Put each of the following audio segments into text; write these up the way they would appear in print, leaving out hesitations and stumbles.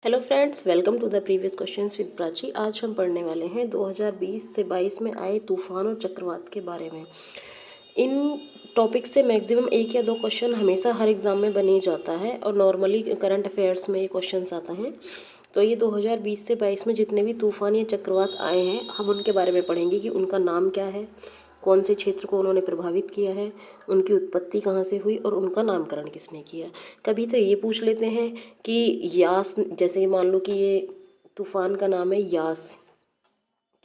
Hello friends, welcome to the previous questions with Prachi. आज हम पढ़ने वाले हैं 2020 से 22 में आए तूफान और चक्रवात के बारे में। इन टॉपिक से मैक्सिमम एक या दो क्वेश्चन हमेशा हर एग्ज़ाम में बन ही जाता है और नॉर्मली करंट अफेयर्स में ये क्वेश्चंस आते हैं। तो ये 2020 से 22 में जितने भी तूफान या चक्रवात आए हैं हम उनके बारे में पढ़ेंगे कि उनका नाम क्या है, कौन से क्षेत्र को उन्होंने प्रभावित किया है, उनकी उत्पत्ति कहाँ से हुई और उनका नामकरण किसने किया। कभी तो ये पूछ लेते हैं कि यास, जैसे मान लो कि ये तूफान का नाम है यास,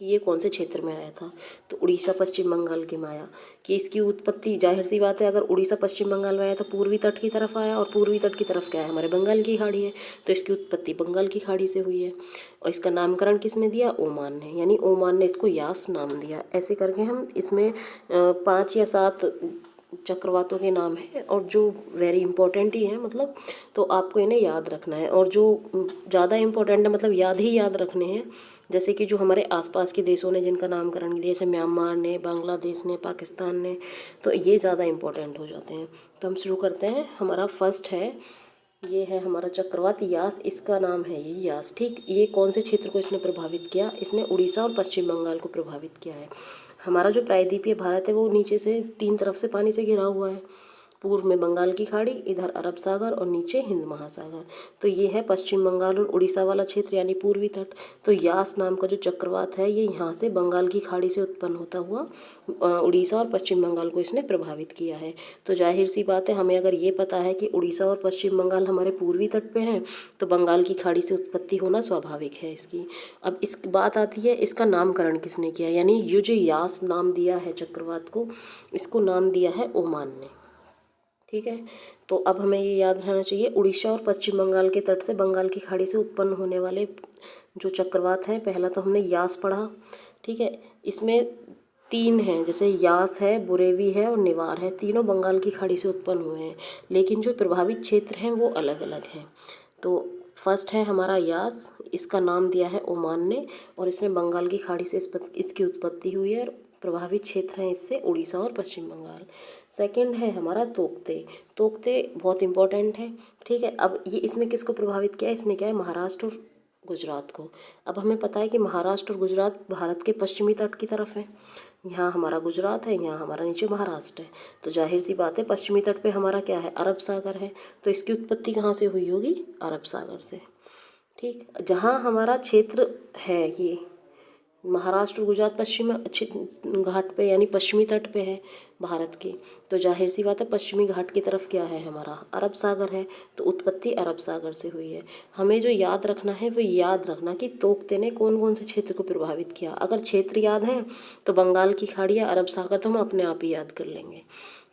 कि ये कौन से क्षेत्र में आया था, तो उड़ीसा पश्चिम बंगाल के में आया। कि इसकी उत्पत्ति, जाहिर सी बात है, अगर उड़ीसा पश्चिम बंगाल में आया तो पूर्वी तट की तरफ आया, और पूर्वी तट की तरफ क्या है, हमारे बंगाल की खाड़ी है, तो इसकी उत्पत्ति बंगाल की खाड़ी से हुई है। और इसका नामकरण किसने दिया, ओमान ने, यानी ओमान ने इसको यास नाम दिया। ऐसे करके हम इसमें 5 या 7 चक्रवातों के नाम हैं और जो वेरी इंपॉर्टेंट ही हैं, मतलब तो आपको इन्हें याद रखना है। और जो ज़्यादा इंपॉर्टेंट है, मतलब याद ही याद रखने हैं, जैसे कि जो हमारे आसपास के देशों ने जिनका नामकरण दिया, जैसे म्यांमार ने, बांग्लादेश ने, पाकिस्तान ने, तो ये ज़्यादा इंपॉर्टेंट हो जाते हैं। तो हम शुरू करते हैं। हमारा फर्स्ट है, ये है हमारा चक्रवात यास। इसका नाम है ये यास, ठीक। ये कौन से क्षेत्र को इसने प्रभावित किया, इसने उड़ीसा और पश्चिम बंगाल को प्रभावित किया है। हमारा जो प्रायद्वीपीय भारत है वो नीचे से 3 तरफ से पानी से घिरा हुआ है। पूर्व में बंगाल की खाड़ी, इधर अरब सागर और नीचे हिंद महासागर। तो ये है पश्चिम बंगाल और उड़ीसा वाला क्षेत्र, यानी पूर्वी तट। तो यास नाम का जो चक्रवात है ये यहाँ से बंगाल की खाड़ी से उत्पन्न होता हुआ उड़ीसा और पश्चिम बंगाल को इसने प्रभावित किया है। तो जाहिर सी बात है, हमें अगर ये पता है कि उड़ीसा और पश्चिम बंगाल हमारे पूर्वी तट पे हैं, तो बंगाल की खाड़ी से उत्पत्ति होना स्वाभाविक है इसकी। अब इस बात आती है, इसका नामकरण किसने किया, यानी ये जो यास नाम दिया है चक्रवात को, इसको नाम दिया है ओमान ने, ठीक है। तो अब हमें ये याद रहना चाहिए, उड़ीसा और पश्चिम बंगाल के तट से बंगाल की खाड़ी से उत्पन्न होने वाले जो चक्रवात हैं, पहला तो हमने यास पढ़ा, ठीक है। इसमें 3 हैं, जैसे यास है, बुरेवी है और निवार है, तीनों बंगाल की खाड़ी से उत्पन्न हुए हैं, लेकिन जो प्रभावित क्षेत्र हैं वो अलग अलग हैं। तो फर्स्ट है हमारा यास, इसका नाम दिया है ओमान ने, और इसमें बंगाल की खाड़ी से इसकी उत्पत्ति हुई है। प्रभावित क्षेत्र हैं इससे उड़ीसा और पश्चिम बंगाल। सेकंड है हमारा तोकते। तोकते बहुत इंपॉर्टेंट है, ठीक है। अब ये इसने किसको प्रभावित किया, इसने क्या है, महाराष्ट्र और गुजरात को। अब हमें पता है कि महाराष्ट्र और गुजरात भारत के पश्चिमी तट की तरफ है। यहाँ हमारा गुजरात है, यहाँ हमारा नीचे महाराष्ट्र है। तो जाहिर सी बात है, पश्चिमी तट पे हमारा क्या है, अरब सागर है। तो इसकी उत्पत्ति कहाँ से हुई होगी, अरब सागर से, ठीक। जहाँ हमारा क्षेत्र है ये महाराष्ट्र गुजरात पश्चिम घाट पे, यानी पश्चिमी तट पे है भारत के, तो जाहिर सी बात है पश्चिमी घाट की तरफ क्या है, हमारा अरब सागर है। तो उत्पत्ति अरब सागर से हुई है। हमें जो याद रखना है वो याद रखना कि तोकते ने कौन कौन से क्षेत्र को प्रभावित किया। अगर क्षेत्र याद है तो बंगाल की खाड़ी या अरब सागर तो हम अपने आप ही याद कर लेंगे,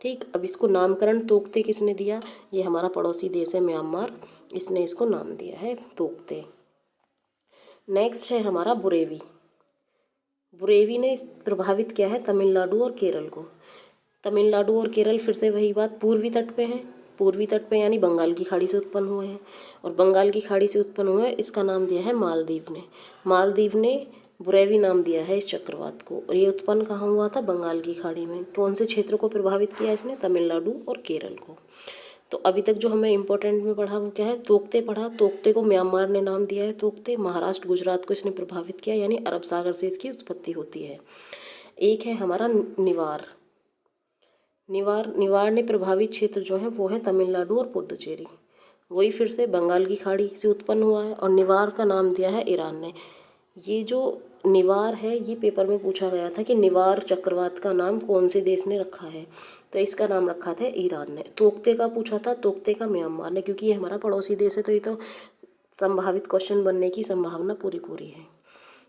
ठीक। अब इसको नामकरण तोकते किसने दिया, ये हमारा पड़ोसी देश है म्यांमार, इसने इसको नाम दिया है तोकते। नेक्स्ट है हमारा बुरेवी। बुरेवी ने प्रभावित किया है तमिलनाडु और केरल को। तमिलनाडु और केरल फिर से वही बात, पूर्वी तट पे हैं, पूर्वी तट पे यानी बंगाल की खाड़ी से उत्पन्न हुए हैं, और बंगाल की खाड़ी से उत्पन्न हुए हैं, इसका नाम दिया है मालदीव ने। मालदीव ने बुरेवी नाम दिया है इस चक्रवात को, और ये उत्पन्न कहाँ हुआ था, बंगाल की खाड़ी में। कौन से क्षेत्र को प्रभावित किया इसने, तमिलनाडु और केरल को। तो अभी तक जो हमें इम्पोर्टेंट में पढ़ा वो क्या है, तोकते पढ़ा। तोकते को म्यांमार ने नाम दिया है तोकते। महाराष्ट्र गुजरात को इसने प्रभावित किया, यानी अरब सागर से इसकी उत्पत्ति होती है। एक है हमारा निवार। निवार ने प्रभावित क्षेत्र जो है वो है तमिलनाडु और पुडुचेरी। वही फिर से बंगाल की खाड़ी से उत्पन्न हुआ है, और निवार का नाम दिया है ईरान ने। ये जो निवार है, ये पेपर में पूछा गया था कि निवार चक्रवात का नाम कौन से देश ने रखा है, तो इसका नाम रखा था ईरान ने। तोकते का पूछा था, तोकते का म्यांमार ने, क्योंकि ये हमारा पड़ोसी देश है, तो ये तो संभावित क्वेश्चन बनने की संभावना पूरी पूरी है।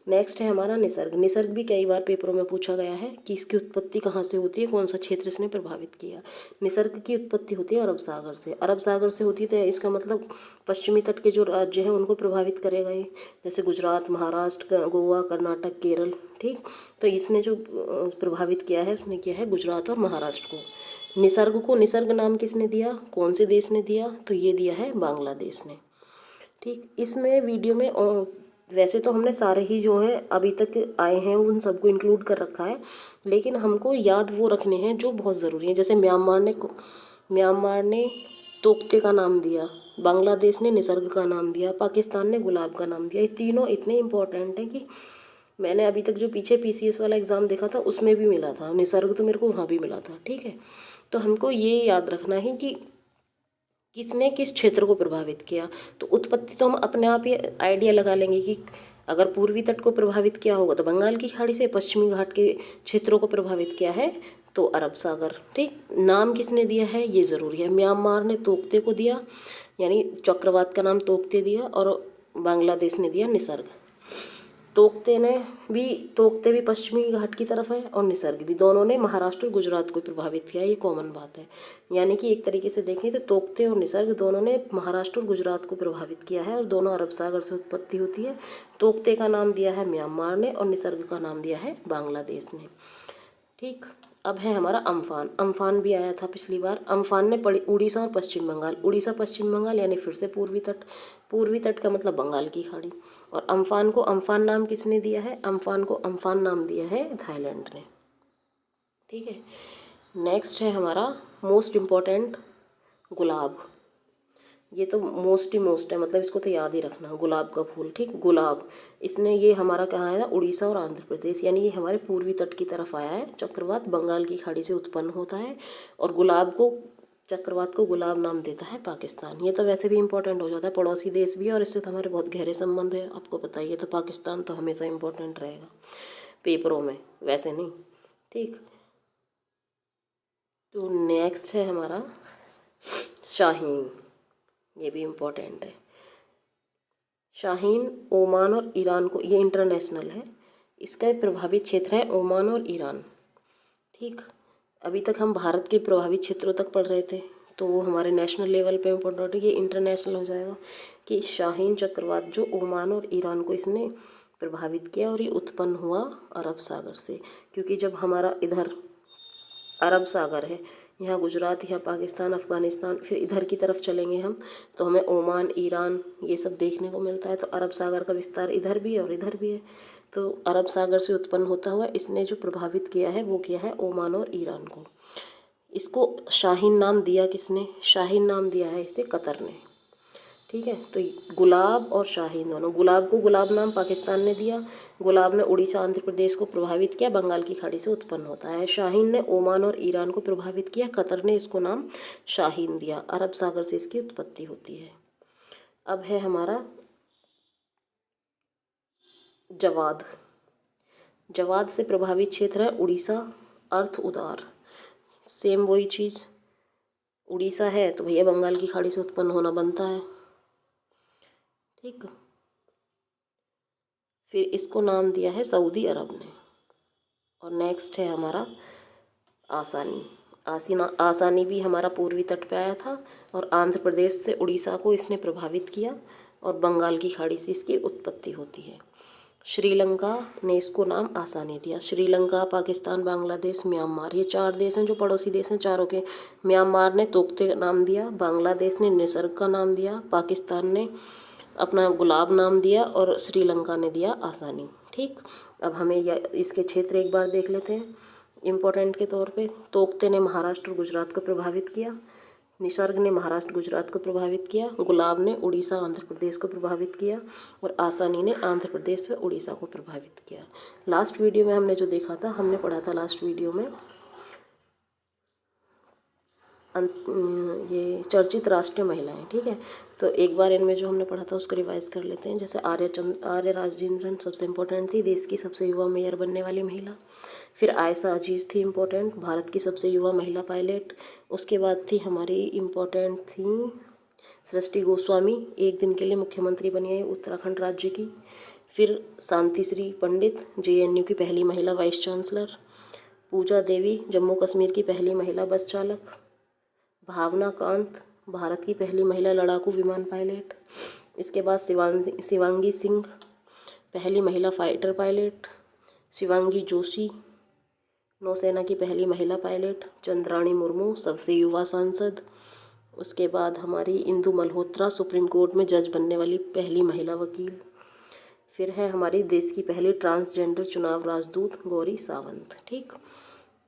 नेक्स्ट है हमारा निसर्ग। निसर्ग भी कई बार पेपरों में पूछा गया है कि इसकी उत्पत्ति कहाँ से होती है, कौन सा क्षेत्र इसने प्रभावित किया। निसर्ग की उत्पत्ति होती है अरब सागर से। अरब सागर से होती है तो इसका मतलब पश्चिमी तट के जो राज्य हैं उनको प्रभावित करेगा ये, जैसे गुजरात, महाराष्ट्र, गोवा, कर्नाटक, केरल, ठीक। तो इसने जो प्रभावित किया है उसने किया है गुजरात और महाराष्ट्र को। निसर्ग को निसर्ग नाम किसने दिया, कौन से देश ने दिया, तो ये दिया है बांग्लादेश ने, ठीक। इसमें वीडियो में वैसे तो हमने सारे ही जो है अभी तक आए हैं उन सबको इंक्लूड कर रखा है, लेकिन हमको याद वो रखने हैं जो बहुत ज़रूरी हैं। जैसे म्यांमार ने तोकते का नाम दिया, बांग्लादेश ने निसर्ग का नाम दिया, पाकिस्तान ने गुलाब का नाम दिया। ये तीनों इतने इम्पोर्टेंट हैं कि मैंने अभी तक जो पीछे PCS वाला एग्ज़ाम देखा था उसमें भी मिला था, निसर्ग तो मेरे को वहाँ भी मिला था। ठीक है, तो हमको ये याद रखना है कि किसने किस क्षेत्र को प्रभावित किया। तो उत्पत्ति तो हम अपने आप ही आइडिया लगा लेंगे कि अगर पूर्वी तट को प्रभावित किया होगा तो बंगाल की खाड़ी से, पश्चिमी घाट के क्षेत्रों को प्रभावित किया है तो अरब सागर। ठीक, नाम किसने दिया है ये ज़रूरी है। म्यांमार ने तोकते को दिया, यानी चक्रवात का नाम तोकते दिया, और बांग्लादेश ने दिया निसर्ग। तोकते भी पश्चिमी घाट की तरफ है और निसर्ग भी, दोनों ने महाराष्ट्र और गुजरात को प्रभावित किया, ये कॉमन बात है। यानी कि एक तरीके से देखें तो तोकते और निसर्ग दोनों ने महाराष्ट्र और गुजरात को प्रभावित किया है और दोनों अरब सागर से उत्पत्ति होती है। तोकते का नाम दिया है म्यांमार ने और निसर्ग का नाम दिया है बांग्लादेश ने। ठीक, अब है हमारा अम्फान। अम्फान भी आया था पिछली बार। अम्फान ने पड़ी उड़ीसा और पश्चिम बंगाल, उड़ीसा पश्चिम बंगाल यानी फिर से पूर्वी तट। पूर्वी तट का मतलब बंगाल की खाड़ी। और अम्फान को अम्फान नाम किसने दिया है? अम्फान को अम्फान नाम दिया है थाईलैंड ने। ठीक है, नेक्स्ट है हमारा मोस्ट इम्पॉर्टेंट गुलाब। ये तो मोस्ट ही मोस्ट है, मतलब इसको तो याद ही रखना, गुलाब का फूल। ठीक, गुलाब, इसने ये हमारा कहाँ आया था? उड़ीसा और आंध्र प्रदेश, यानी ये हमारे पूर्वी तट की तरफ आया है। चक्रवात बंगाल की खाड़ी से उत्पन्न होता है और चक्रवात को गुलाब नाम देता है पाकिस्तान। ये तो वैसे भी इंपॉर्टेंट हो जाता है, पड़ोसी देश भी है और इससे तो हमारे बहुत गहरे संबंध है, आपको पता ही है। तो पाकिस्तान तो हमेशा इंपॉर्टेंट रहेगा पेपरों में, वैसे नहीं। ठीक, तो नेक्स्ट है हमारा शाहीन, ये भी इम्पोर्टेंट है। शाहीन ओमान और ईरान को, ये इंटरनेशनल है, इसका प्रभावित क्षेत्र है ओमान और ईरान। ठीक, अभी तक हम भारत के प्रभावित क्षेत्रों तक पढ़ रहे थे, तो वो हमारे नेशनल लेवल पे इम्पोर्टेंट है। ये इंटरनेशनल हो जाएगा कि शाहीन चक्रवात जो ओमान और ईरान को इसने प्रभावित किया और ये उत्पन्न हुआ अरब सागर से। क्योंकि जब हमारा इधर अरब सागर है, यहाँ गुजरात, यहाँ पाकिस्तान, अफ़गानिस्तान, फिर इधर की तरफ चलेंगे हम तो हमें ओमान, ईरान ये सब देखने को मिलता है। तो अरब सागर का विस्तार इधर भी है और इधर भी है। तो अरब सागर से उत्पन्न होता हुआ इसने जो प्रभावित किया है वो किया है ओमान और ईरान को। इसको शाहीन नाम दिया किसने? शाहीन नाम दिया है इसे कतर ने। ठीक है, तो गुलाब और शाहीन दोनों, गुलाब को गुलाब नाम पाकिस्तान ने दिया, गुलाब ने उड़ीसा आंध्र प्रदेश को प्रभावित किया, बंगाल की खाड़ी से उत्पन्न होता है। शाहीन ने ओमान और ईरान को प्रभावित किया, कतर ने इसको नाम शाहीन दिया, अरब सागर से इसकी उत्पत्ति होती है। अब है हमारा जवाद। जवाद से प्रभावित क्षेत्र है उड़ीसा, अर्थ उदार, सेम वही चीज़, उड़ीसा है तो भैया बंगाल की खाड़ी से उत्पन्न होना बनता है। ठीक, फिर इसको नाम दिया है सऊदी अरब ने। और नेक्स्ट है हमारा आसानी। आसानी भी हमारा पूर्वी तट पे आया था और आंध्र प्रदेश से उड़ीसा को इसने प्रभावित किया और बंगाल की खाड़ी से इसकी उत्पत्ति होती है। श्रीलंका ने इसको नाम आसानी दिया। श्रीलंका, पाकिस्तान, बांग्लादेश, म्यांमार, ये 4 देश हैं जो पड़ोसी देश हैं चारों के। म्यांमार ने तोकते का नाम दिया, बांग्लादेश ने निसर्ग का नाम दिया, पाकिस्तान ने अपना गुलाब नाम दिया और श्रीलंका ने दिया आसानी। ठीक, अब हमें इसके क्षेत्र एक बार देख लेते हैं इम्पोर्टेंट के तौर पे। तोकते ने महाराष्ट्र और गुजरात को प्रभावित किया, निसर्ग ने महाराष्ट्र गुजरात को प्रभावित किया, गुलाब ने उड़ीसा आंध्र प्रदेश को प्रभावित किया और आसानी ने आंध्र प्रदेश व उड़ीसा को प्रभावित किया। लास्ट वीडियो में हमने जो देखा था, हमने पढ़ा था लास्ट वीडियो में ये चर्चित राष्ट्रीय महिलाएं। ठीक है, तो एक बार इनमें जो हमने पढ़ा था उसको रिवाइज कर लेते हैं। जैसे आर्य राजेंद्रन सबसे इम्पोर्टेंट थी, देश की सबसे युवा मेयर बनने वाली महिला। फिर आयशा अजीज़ थी इम्पोर्टेंट, भारत की सबसे युवा महिला पायलट। उसके बाद थी हमारी इम्पोर्टेंट थी सृष्टि गोस्वामी, एक दिन के लिए मुख्यमंत्री बनी है उत्तराखंड राज्य की। फिर शांतिश्री पंडित, JNU की पहली महिला वाइस चांसलर। पूजा देवी, जम्मू कश्मीर की पहली महिला बस चालक। भावना कांत, भारत की पहली महिला लड़ाकू विमान पायलट। इसके बाद शिवांगी सिंह, पहली महिला फाइटर पायलट। शिवांगी जोशी, नौसेना की पहली महिला पायलट। चंद्राणी मुर्मू, सबसे युवा सांसद। उसके बाद हमारी इंदु मल्होत्रा, सुप्रीम कोर्ट में जज बनने वाली पहली महिला वकील। फिर है हमारी देश की पहली ट्रांसजेंडर चुनाव राजदूत गौरी सावंत। ठीक,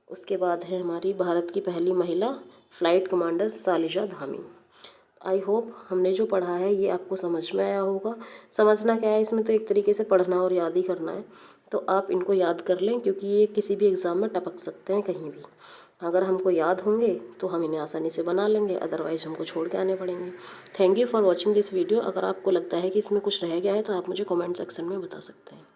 उसके बाद है हमारी भारत की पहली महिला flight commander Shaliza Dhami. I hope हमने जो पढ़ा है ये आपको समझ में आया होगा। समझना क्या है इसमें, तो एक तरीके से पढ़ना और याद ही करना है। तो आप इनको याद कर लें क्योंकि ये किसी भी एग्ज़ाम में टपक सकते हैं कहीं भी। अगर हमको याद होंगे तो हम इन्हें आसानी से बना लेंगे, अदरवाइज़ हमको छोड़ के आने पड़ेंगे। Thank you for watching this video. अगर आपको लगता है कि इसमें कुछ रह गया है तो आप मुझे कमेंट सेक्शन में बता सकते हैं।